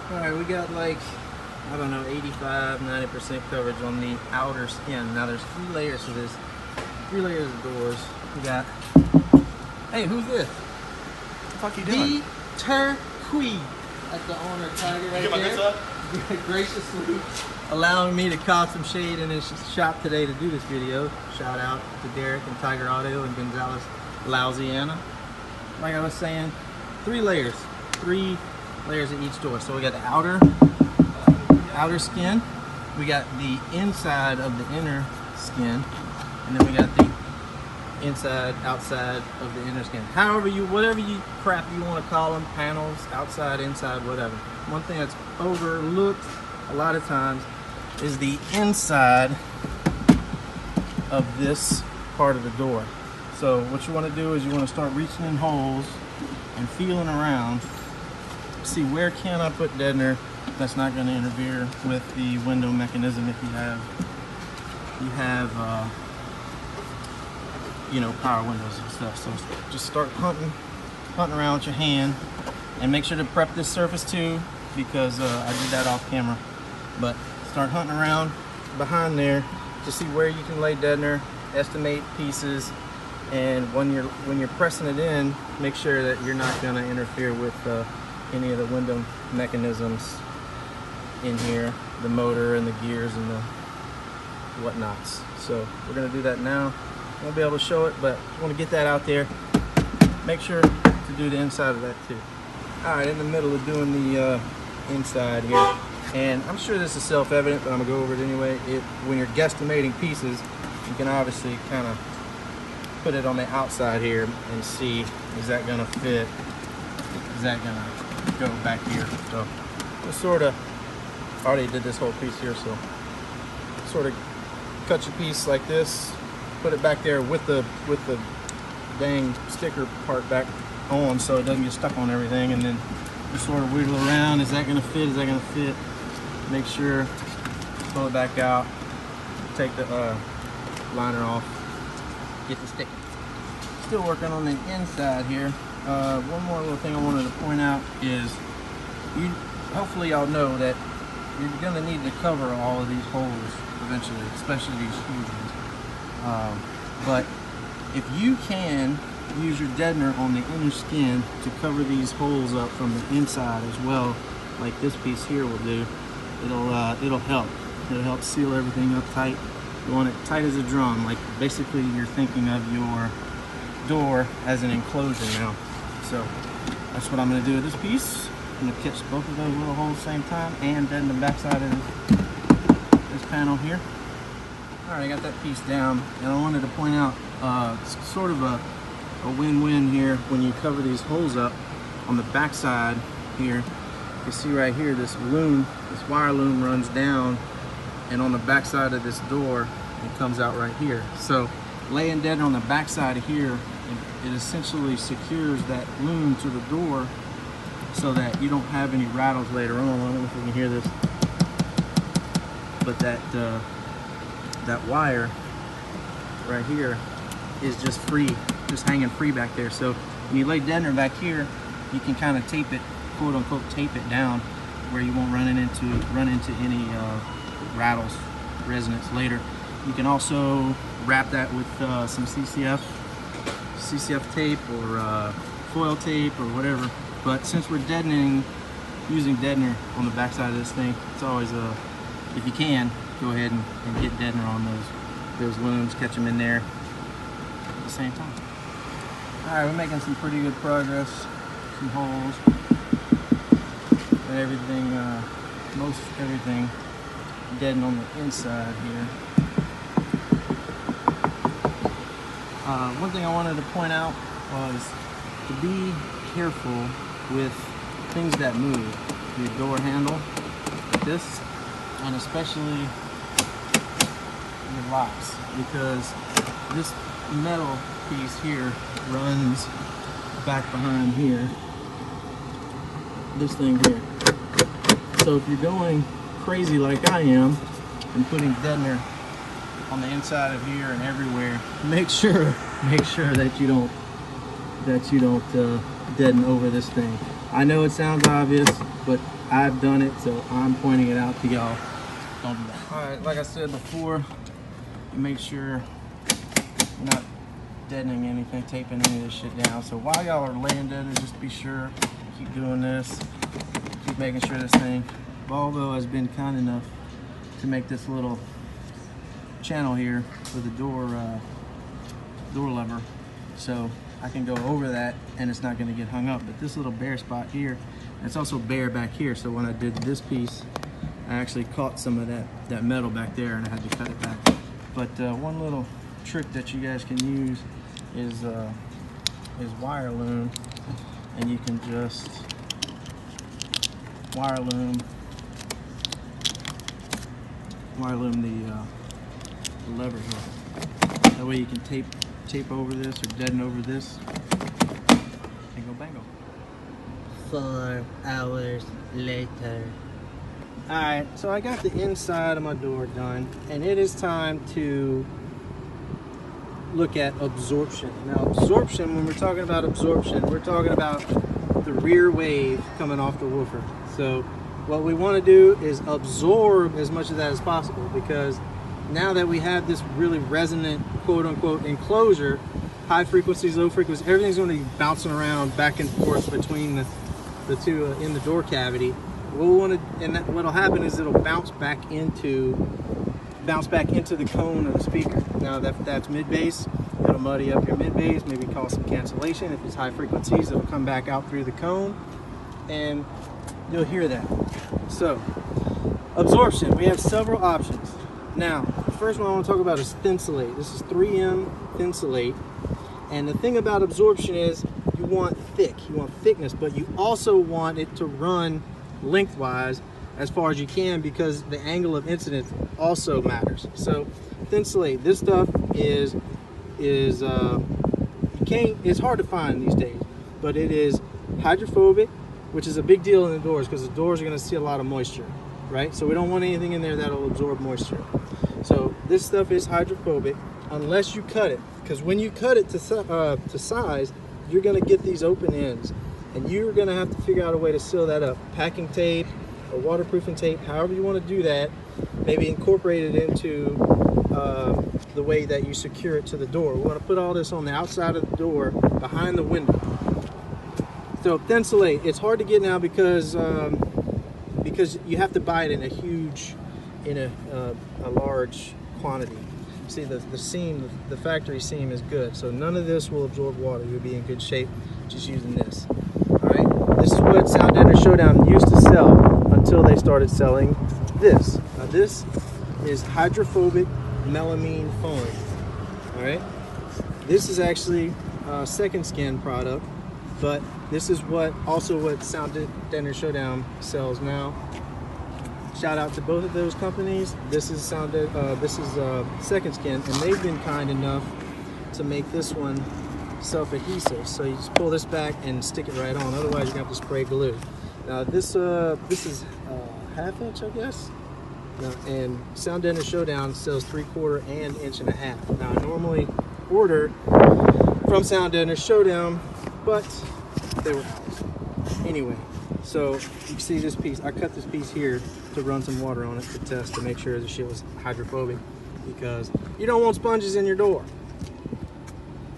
Alright, we got like, I don't know, 85–90% coverage on the outer skin. Now there's 3 layers to this. 3 layers of doors. We got, hey, who's this? What the fuck are you doing? Turquoise. That's the owner, Tiger, right there. Up? Graciously allowing me to cause some shade in his shop today to do this video. Shout out to Derek and Tiger Audio in Gonzales, Louisiana. Like I was saying, 3 layers. 3 layers at each door. So we got the outer skin, we got the inside of the inner skin, and then we got the inside, outside of the inner skin. However whatever crap you want to call them, panels, outside, inside, whatever. One thing that's overlooked a lot of times is the inside of this part of the door. So what you want to do is you want to start reaching in holes and feeling around. See, where can I put deadener that's not going to interfere with the window mechanism if you have you know, power windows and stuff. So just start hunting around with your hand, and make sure to prep this surface too, because I did that off camera. But start hunting around behind there to see where you can lay deadener, estimate pieces, and when you're pressing it in, make sure that you're not going to interfere with any of the window mechanisms in here, the motor and the gears and the whatnots. So we're going to do that now. I won't be able to show it, but I want to get that out there. Make sure to do the inside of that too. Alright, in the middle of doing the inside here, and I'm sure this is self-evident, but I'm going to go over it anyway. When you're guesstimating pieces, you can obviously kind of put it on the outside here and see, is that going to fit? Is that going to go back here? So just sort of, already did this whole piece here, so sort of cut your piece like this, put it back there with the dang sticker part back on so it doesn't get stuck on everything, and then just sort of wiggle around. Is that going to fit? Is that going to fit? Make sure, pull it back out, take the liner off, get the stick. Still working on the inside here. One more little thing I wanted to point out is, hopefully y'all know that you're going to need to cover all of these holes eventually, especially these huge ones. But if you can use your deadener on the inner skin to cover these holes up from the inside as well, like this piece here will do, it'll help. It'll help seal everything up tight. You want it tight as a drum, like basically you're thinking of your door as an enclosure now. So that's what I'm going to do with this piece. I'm going to catch both of those little holes at the same time and deaden the backside of this panel here. Alright, I got that piece down, and I wanted to point out it's sort of a win-win here when you cover these holes up on the backside here. You can see right here this loom, this wire loom runs down, and on the backside of this door it comes out right here. So laying deadener on the backside here, it essentially secures that loom to the door so that you don't have any rattles later on. I don't know if you can hear this, but that wire right here is just free, just hanging free back there. So when you lay deadener back here, you can kind of tape it, quote unquote, tape it down where you won't run into any rattles, resonance later. You can also wrap that with some CCF tape or foil tape or whatever. But since we're deadening, using deadener on the backside of this thing, it's always if you can, go ahead and get deadener on those looms, catch them in there at the same time. Alright, we're making some pretty good progress. Some holes and everything, most everything deadened on the inside here. One thing I wanted to point out was to be careful with things that move. Your door handle, this, and especially your locks, because this metal piece here runs back behind here, this thing here. So if you're going crazy like I am and putting deadener on the inside of here and everywhere, make sure that you don't deaden over this thing. I know it sounds obvious, but I've done it, so I'm pointing it out to y'all. Don't do that. All right, like I said before, make sure you're not deadening anything, taping any of this shit down. So while y'all are laying dead, just be sure, keep doing this, keep making sure this thing. Volvo has been kind enough to make this little channel here for the door lever, so I can go over that and it's not going to get hung up. But this little bare spot here, it's also bare back here, so when I did this piece, I actually caught some of that metal back there and I had to cut it back. But one little trick that you guys can use is wire loom, and you can just wire loom the lever here. That way you can tape over this or deaden over this and go bango. 4 hours later. Alright, so I got the inside of my door done, and it is time to look at absorption. Now absorption, when we're talking about absorption, we're talking about the rear wave coming off the woofer. So what we want to do is absorb as much of that as possible, because now that we have this really resonant quote-unquote enclosure, high frequencies, low frequencies, everything's going to be bouncing around back and forth between the two in the door cavity. What we want to, and what'll happen is it'll bounce back into the cone of the speaker. Now that's mid bass, it'll muddy up your mid bass, maybe cause some cancellation. If it's high frequencies, it'll come back out through the cone, and you'll hear that. So absorption, we have several options. Now the first one I want to talk about is Thinsulate. This is 3M Thinsulate, and the thing about absorption is you want thickness, but you also want it to run lengthwise as far as you can, because the angle of incidence also matters. So Thinsulate, this stuff is it's hard to find these days, but it is hydrophobic, which is a big deal in the doors, because the doors are going to see a lot of moisture, right? So we don't want anything in there that'll absorb moisture. So this stuff is hydrophobic unless you cut it, because when you cut it to size, you're going to get these open ends, and you're going to have to figure out a way to seal that up. Packing tape or waterproofing tape, however you want to do that, maybe incorporate it into the way that you secure it to the door. We want to put all this on the outside of the door, behind the window. So Thinsulate, it's hard to get now because you have to buy it in a large quantity. See, the seam, the factory seam is good, so none of this will absorb water. You'll be in good shape just using this. All right, this is what Sound Deadener Showdown used to sell until they started selling this. Now this is hydrophobic melamine foam. All right, this is actually a second skin product, but this is what Sound Deadener Showdown sells now. Shout out to both of those companies. This is Second Skin, and they've been kind enough to make this one self-adhesive. So you just pull this back and stick it right on. Otherwise, you're gonna have to spray glue. Now this is ½ inch, I guess. Now, and Sound Deadener Showdown sells 3/4 and 1.5 inches. Now I normally order from Sound Deadener Showdown, but they were out. Anyway, so you can see this piece. I cut this piece here to run some water on it to test to make sure the shit was hydrophobic, because you don't want sponges in your door.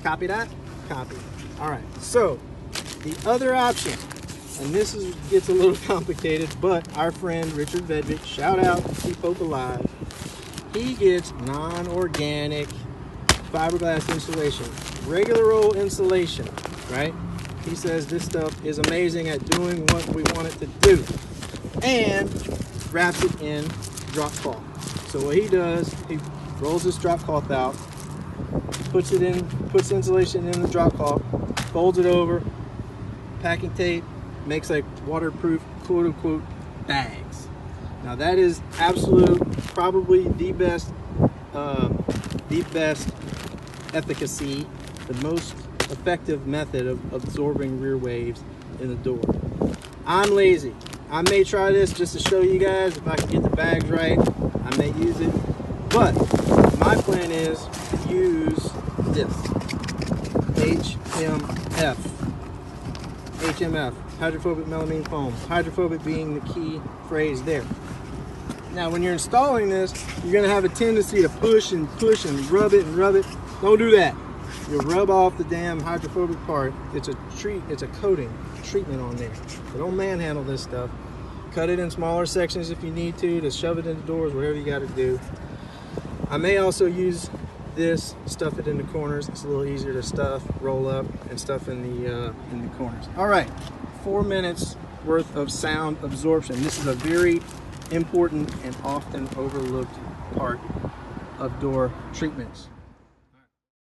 Copy that? Copy. All right, so the other option, and this gets a little complicated, but our friend Richard Vedvik, shout out to Keep Hope Alive, he gets non-organic fiberglass insulation, regular old insulation, right? He says this stuff is amazing at doing what we want it to do, and wraps it in drop cloth. So what he does, he rolls this drop cloth out, puts insulation in the drop cloth, folds it over, packing tape, makes like waterproof quote unquote bags. Now that is probably the best efficacy, the most effective method of absorbing rear waves in the door. I'm lazy. I may try this just to show you guys if I can get the bags right. I may use it, but my plan is to use this HMF HMF, hydrophobic melamine foam. Hydrophobic being the key phrase there. Now, when you're installing this, you're gonna have a tendency to push and rub it and rub it. Don't do that. You'll rub off the damn hydrophobic part. It's a coating, treatment on there. So don't manhandle this stuff. Cut it in smaller sections if you need to shove it into doors, whatever you gotta do. I may also use this, stuff it in the corners. It's a little easier to stuff, roll up, and stuff in the corners. All right, 4 minutes worth of sound absorption. This is a very important and often overlooked part of door treatments.